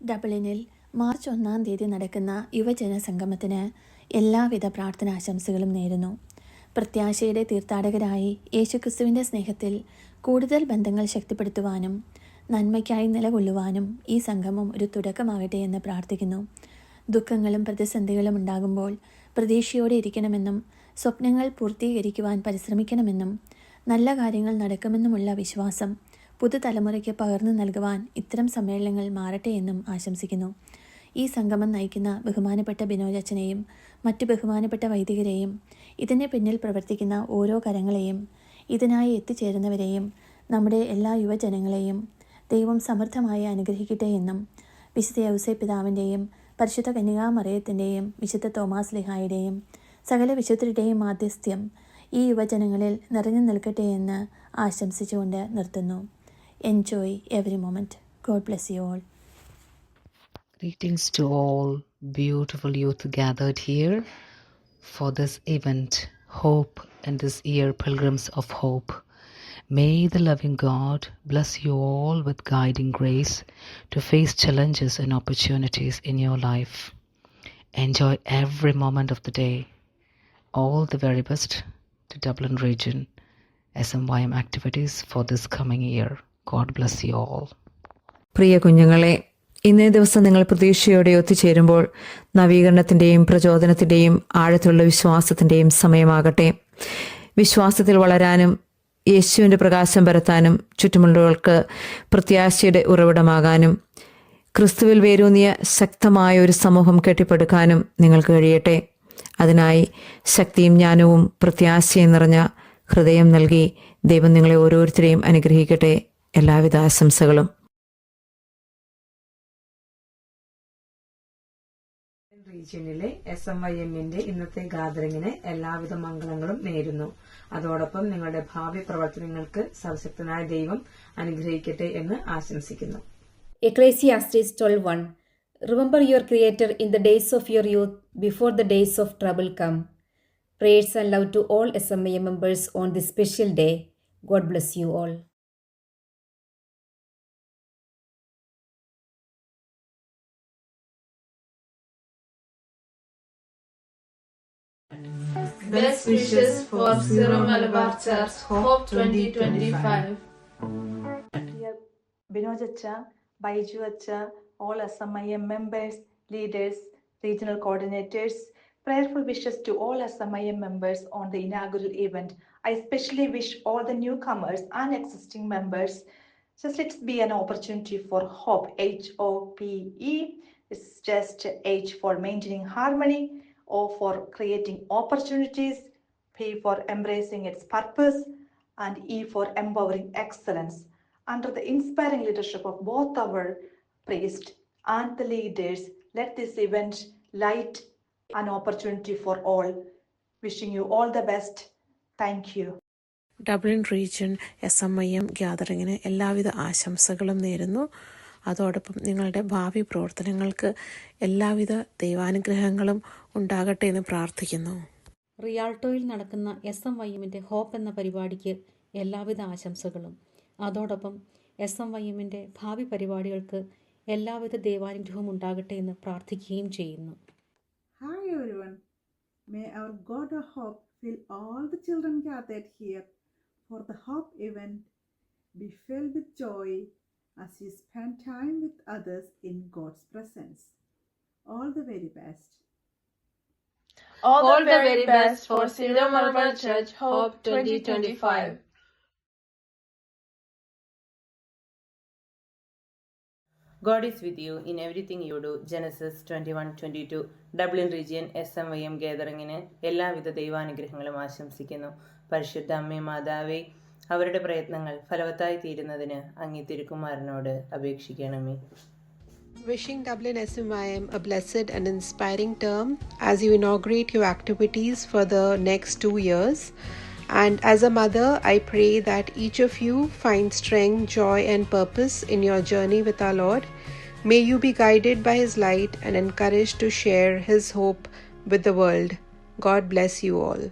ഡബ്ലിനിൽ March 1-ാം തീയതി നടക്കുന്ന യുവജന സംഗമത്തിന് എല്ലാവിധ പ്രാർത്ഥനാശംസകളും നേരുന്നു. പ്രത്യാശയുടെ തീർത്ഥാടകരായി യേശുക്രിസ്തുവിൻ്റെ സ്നേഹത്തിൽ കൂടുതൽ ബന്ധങ്ങൾ ശക്തിപ്പെടുത്തുവാനും നന്മയ്ക്കായി നിലകൊള്ളുവാനും ഈ സംഗമം ഒരു തുടക്കമാകട്ടെ എന്ന് പ്രാർത്ഥിക്കുന്നു. ദുഃഖങ്ങളും പ്രതിസന്ധികളും ഉണ്ടാകുമ്പോൾ പ്രതീക്ഷയോടെ ഇരിക്കണമെന്നും സ്വപ്നങ്ങൾ പൂർത്തീകരിക്കുവാൻ പരിശ്രമിക്കണമെന്നും നല്ല കാര്യങ്ങൾ നടക്കുമെന്നുമുള്ള വിശ്വാസം പുതുതലമുറയ്ക്ക് പകർന്നു നൽകുവാൻ ഇത്തരം സമ്മേളനങ്ങൾ മാറട്ടെ എന്നും ആശംസിക്കുന്നു. ഈ സംഗമം നയിക്കുന്ന ബഹുമാനപ്പെട്ട ബിനോയ് അച്ഛനെയും മറ്റു ബഹുമാനപ്പെട്ട വൈദികരെയും ഇതിന് പിന്നിൽ പ്രവർത്തിക്കുന്ന ഓരോ കരങ്ങളെയും ഇതിനായി എത്തിച്ചേരുന്നവരെയും നമ്മുടെ എല്ലാ യുവജനങ്ങളെയും ദൈവം സമൃദ്ധമായി അനുഗ്രഹിക്കട്ടെ എന്നും വിശുദ്ധ യൗസേപ്പ് പിതാവിൻ്റെയും പരിശുദ്ധ കന്യകാമറിയത്തിൻ്റെയും വിശുദ്ധ തോമാസ് ലീഹായുടെയും സകല വിശുദ്ധരുടെയും മാധ്യസ്ഥ്യം ഈ യുവജനങ്ങളിൽ നിറഞ്ഞു നിൽക്കട്ടെ എന്ന് ആശംസിച്ചുകൊണ്ട് നിർത്തുന്നു. Enjoy every moment. God bless you all. Greetings to all beautiful youth gathered here for this event, Hope, and this year Pilgrims of Hope. May the loving God bless you all with guiding grace to face challenges and opportunities in your life. Enjoy every moment of the day. All the very best to Dublin region SMYM activities for this coming year. God bless you all. പ്രിയ കുഞ്ഞുങ്ങളെ, ഇന്നേ ദിവസം നിങ്ങൾ പ്രതീക്ഷയോടെ ഒത്തുചേരുമ്പോൾ നവീകരണത്തിൻ്റെയും പ്രചോദനത്തിൻ്റെയും ആഴത്തിലുള്ള വിശ്വാസത്തിൻ്റെയും സമയമാകട്ടെ. വിശ്വാസത്തിൽ വളരാനും യേശുവിൻ്റെ പ്രകാശം പരത്താനും ചുറ്റുമുള്ളവർക്ക് പ്രത്യാശയുടെ ഉറവിടമാകാനും ക്രിസ്തുവിൽ വേരൂന്നിയ ശക്തമായ ഒരു സമൂഹം കെട്ടിപ്പടുക്കാനും നിങ്ങൾക്ക് കഴിയട്ടെ. അതിനായി ശക്തിയും ജ്ഞാനവും പ്രത്യാശയും നിറഞ്ഞ ഹൃദയം നൽകി ദൈവം നിങ്ങളെ ഓരോരുത്തരെയും അനുഗ്രഹിക്കട്ടെ. എല്ലാവിധ ആശംസകളും. റീജിയനിലെ SMYMന്റെ ഇന്നത്തെ ഗാദറിങ്ങിന് എല്ലാവിധ മംഗളങ്ങളും നേരുന്നു. അതോടൊപ്പം നിങ്ങളുടെ ഭാവി പ്രവർത്തനങ്ങൾക്ക് സർവശക്തനായ ദൈവം അനുഗ്രഹിക്കട്ടെ എന്ന് ആശംസിക്കുന്നു. Ecclesiastes 12:1 Remember your Creator in the days of your youth, before the days of trouble come. Prayers and love to all SMYM members on this special day. God bless you all. Best wishes for Syro Malabar Church Hope 2025. Dear Binoj Acha, Baiju Acha, all SMYM members, leaders, regional coordinators, prayerful wishes to all SMYM members on the inaugural event. I especially wish all the newcomers and existing members, just let's be an opportunity for hope. HOPE is just H for maintaining harmony, O for creating opportunities, P for embracing its purpose, and E for empowering excellence. Under the inspiring leadership of both our priests and the leaders, let this event light an opportunity for all. Wishing you all the best. Thank you. Dublin region SMYM ഗ്യാതറിങ്ങിന് എല്ലാവിധ ആശംസകളും നേരുന്നു. അതോടൊപ്പം നിങ്ങളുടെ ഭാവി പ്രവർത്തനങ്ങൾക്ക് എല്ലാവിധ ദൈവാനുഗ്രഹങ്ങളും ഉണ്ടാകട്ടെ എന്ന് പ്രാർത്ഥിക്കുന്നു. റിയാൾട്ടോയിൽ നടക്കുന്ന SMYMന്റെ ഹോപ്പ് എന്ന പരിപാടിക്ക് എല്ലാവിധ ആശംസകളും അതോടൊപ്പം SMYMന്റെ ഭാവി പരിപാടികൾക്ക് എല്ലാവിധ ദൈവാനുഗ്രഹവും ഉണ്ടാകട്ടെ എന്ന് പ്രാർത്ഥിക്കുകയും ചെയ്യുന്നു. Hi everyone. May our God of hope fill all the children gathered here for the hope event be filled with joy as you spend time with others in God's presence. All the very best. All the very best for Syro Malabar Church Hope 2025. God is with you in everything you do. Genesis 21:22. Dublin region SMYM ഗാദറിങ്ങിന് എല്ലാവിധ ദൈവാനുഗ്രഹങ്ങളും ആശംസിക്കുന്നു. പരിശുദ്ധ അമ്മേ മാതാവേ, അവരുടെ പ്രയത്നങ്ങൾ ഫലവത്തായി തീരുന്നതിന് അങ്ങേ തിരുക്കുമാരനോട് അപേക്ഷിക്കണമേ. Wishing Dublin SMYM a blessed and inspiring term as you inaugurate your activities for the next 2 years. And as a mother, I pray that each of you find strength, joy, and purpose in your journey with our Lord. May you be guided by His light and encouraged to share His hope with the world. God bless you all.